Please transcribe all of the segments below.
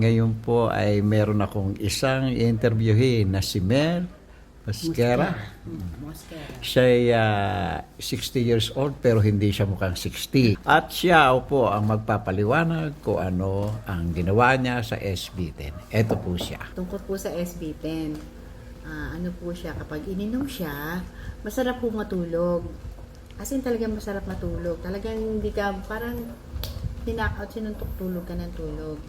Ngayon po ay meron akong isang interviewin na si Mel Mosquera. Mosquera. Siya ay 60 years old pero hindi siya mukhang 60. At siya po ang magpapaliwanag kung ano ang ginawa niya sa SB10. Ito po siya. Tungkol po sa SB10, ano po siya, kapag ininom siya, masarap po matulog. As in talagang masarap matulog. Talagang hindi ka, parang tinakaut sinuntok tulog ka ng tulog.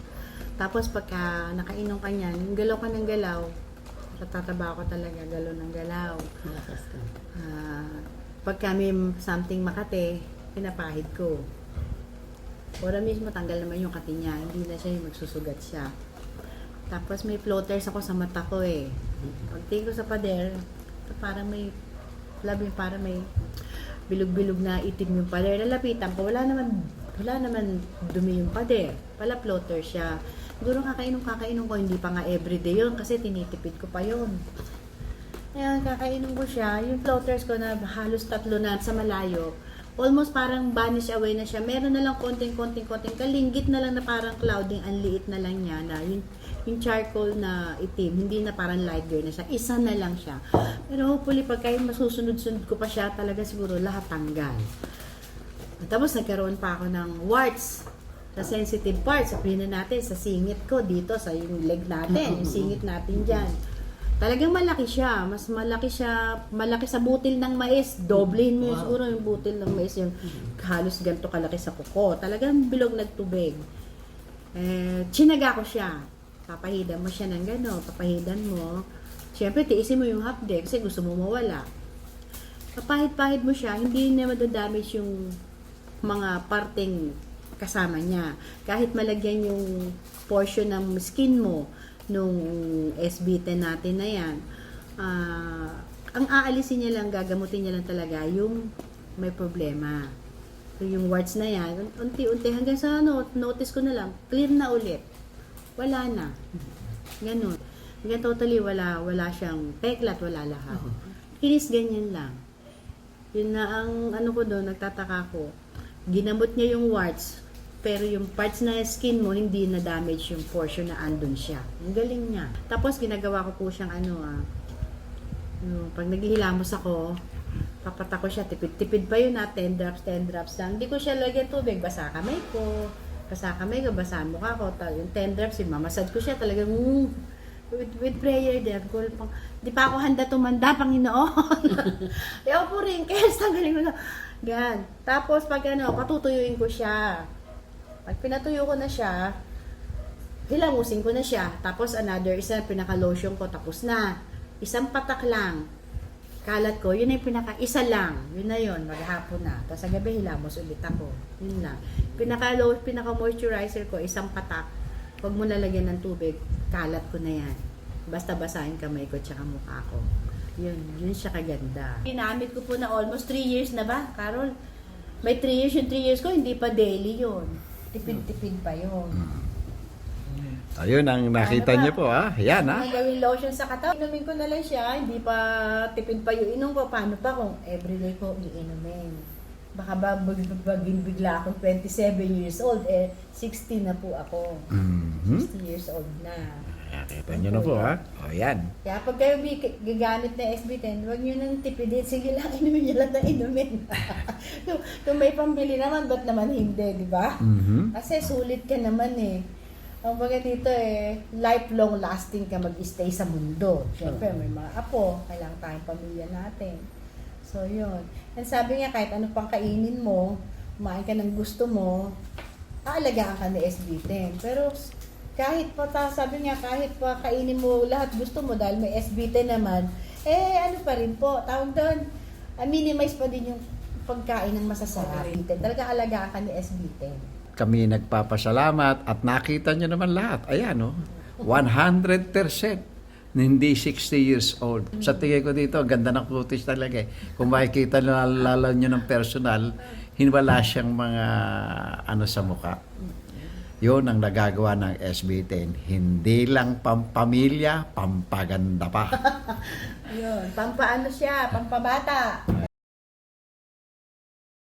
Tapos pagka nakainom ka niyan, yung galaw ka ng galaw, tataba ko talaga, galaw ng galaw. Pagka may something makate, pinapahid ko. Ora mismo, tanggal naman yung kati niya, hindi na siya yung magsusugat siya. Tapos may floaters ako sa mata ko eh. Pagtingin ko sa pader, parang may parang may bilog-bilog na itim yung pader. Lalapitan ko, wala naman dumi yung pader. Pala floater siya. Siguro kakainom ko, hindi pa nga everyday yun kasi tinitipid ko pa yun. Ayan, kakainom ko siya. Yung floaters ko na halos 3 na sa malayo, almost parang vanish away na siya. Meron na lang konting kalinggit na lang na parang clouding, ang liit na lang niya na yung charcoal na itim, hindi na parang light gray na siya. Isa na lang siya. Pero hopefully pagka yung masusunod-sunod ko pa siya, talaga siguro lahat tanggal. At tapos nagkaroon pa ako ng warts sa sensitive parts. Sabihin na natin sa singit ko dito, sa yung leg natin, yung singit natin dyan. Talagang malaki siya. Mas malaki sa butil ng mais. Doblehin mo siguro yung butil ng mais, yung halos ganito kalaki sa kuko. Talagang bilog nagtubig. Chinaga ko siya. Papahidan mo siya ng gano'n. Papahidan mo. Siyempre, tiisin mo yung half day kasi gusto mo mawala. Papahid-pahid mo siya, hindi na madadamage yung mga parteng kasama niya. Kahit malagyan yung portion ng skin mo nung SB10 natin na yan, ang aalisin niya lang, gagamutin niya lang talaga yung may problema. So, yung warts na yan, unti-unti hanggang sa notice ko na lang, clear na ulit. Wala na. Ganun. Hanggang totally wala siyang peklat, wala lahat. Kinis ganyan lang. Yun na ang ano ko doon, nagtataka ko. Ginamot niya yung warts, pero yung parts na skin mo, hindi na damage yung portion na andun siya. Ang galing niya. Tapos ginagawa ko po siyang pag naghihilamos ako, papata ko siya, tipid-tipid pa yun 10 drops lang. Hindi ko siya lagyan tubig, basa kamay ko, basa mukha ko, yung 10 drops, mamasad ko siya talagang, with prayer there, di pa ako handa tumanda, Panginoon. Ayaw po rin, kaya tanggalin ko na. Gan. Tapos pag patutuyuin ko siya. Pag pinatuyo ko na siya, hilamusin ko na siya. Tapos isa pinaka-lotion ko, tapos na. Isang patak lang. Kalat ko, yun na yung isa lang. Yun na yun, maghapon na. Tapos sa gabi, hilamos ulit ako. Yun lang. Pinaka-moisturizer ko, isang patak. Huwag mo nalagyan ng tubig, kalat ko na yan. Basta basahin kamay ko tsaka mukha ko. Yun siya kaganda. Ginamit ko po na almost 3 years na ba, Carol? May 3 years, yung 3 years ko, hindi pa daily yun. Tipid-tipid pa yun. Ayun ang nakita niyo po ha. Yan ha. May gawin lotion sa katawan. Inumin ko na lang siya, hindi pa tipid pa yung inom ko. Paano pa kung everyday ko iinumin? Baka bigla akong 27 years old, 60 na po ako. 60 years old na. Nakita niyo na po ha. O yan. Kaya pag kayo gagamit na SB10, huwag nyo nang tipidin. Sige lang, inumin nyo lang na inumin. Kung may pambili naman, ba't naman hindi, di ba? Kasi sulit ka naman eh. Ang baga dito lifelong lasting ka mag-stay sa mundo. Siyempre, may mga apo, kailangan tayong pamilya natin. So, yun. And sabi niya, kahit ano pang kainin mo, kumain ka ng gusto mo, aalagaan ka ni SB10. Pero, sabi niya, kahit pa kainin mo lahat gusto mo dahil may SB10 naman, ano pa rin po, tawag doon, minimize pa din yung pagkain ng masasarap. Talaga alagaan ka ni SB10. Kami nagpapasalamat at nakita niyo naman lahat. Ayan 100% hindi 60 years old. Sa tingin ko dito, ganda ng kutis talaga eh. Kung makikita nalala niyo ng personal, wala siyang mga sa mukha. Yun ang nagagawa ng SB10. Hindi lang pampamilya, pampaganda pa. Yun, pampaano siya, pampabata.